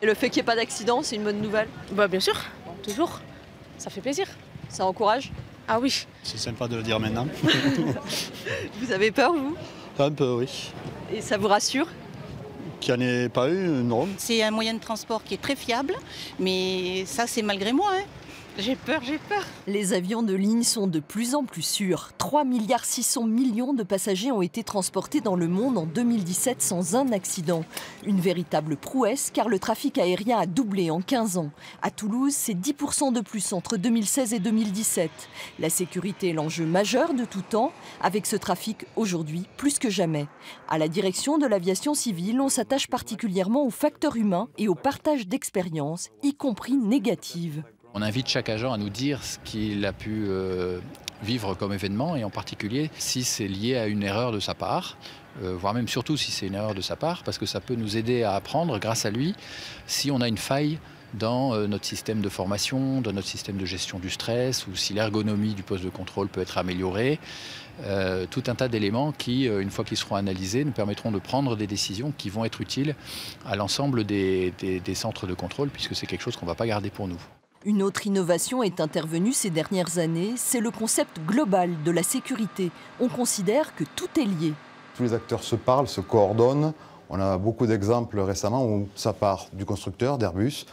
Et le fait qu'il n'y ait pas d'accident, c'est une bonne nouvelle? Bah bien sûr, toujours. Ça fait plaisir. Ça encourage? Ah oui. C'est sympa de le dire maintenant. Vous avez peur, vous? Un peu, oui. Et ça vous rassure? Qu'il n'y en ait pas eu, non. C'est un moyen de transport qui est très fiable, mais ça c'est malgré moi. J'ai peur, j'ai peur. Les avions de ligne sont de plus en plus sûrs. 3,6 milliards de passagers ont été transportés dans le monde en 2017 sans un accident. Une véritable prouesse car le trafic aérien a doublé en 15 ans. À Toulouse, c'est 10% de plus entre 2016 et 2017. La sécurité est l'enjeu majeur de tout temps, avec ce trafic aujourd'hui plus que jamais. À la direction de l'aviation civile, on s'attache particulièrement aux facteurs humains et au partage d'expériences, y compris négatives. On invite chaque agent à nous dire ce qu'il a pu vivre comme événement et en particulier si c'est lié à une erreur de sa part, voire même surtout si c'est une erreur de sa part, parce que ça peut nous aider à apprendre grâce à lui si on a une faille dans notre système de formation, dans notre système de gestion du stress ou si l'ergonomie du poste de contrôle peut être améliorée. Tout un tas d'éléments qui, une fois qu'ils seront analysés, nous permettront de prendre des décisions qui vont être utiles à l'ensemble des centres de contrôle puisque c'est quelque chose qu'on ne va pas garder pour nous. Une autre innovation est intervenue ces dernières années, c'est le concept global de la sécurité. On considère que tout est lié. Tous les acteurs se parlent, se coordonnent. On a beaucoup d'exemples récemment où ça part du constructeur d'Airbus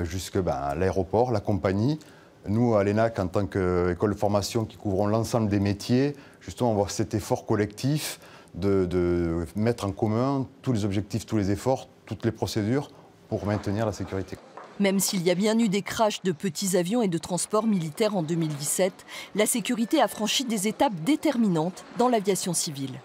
jusqu'à l'aéroport, la compagnie. Nous, à l'ENAC, en tant qu'école de formation qui couvrons l'ensemble des métiers, justement, on voit cet effort collectif de mettre en commun tous les objectifs, tous les efforts, toutes les procédures pour maintenir la sécurité. Même s'il y a bien eu des crashs de petits avions et de transports militaires en 2017, la sécurité a franchi des étapes déterminantes dans l'aviation civile.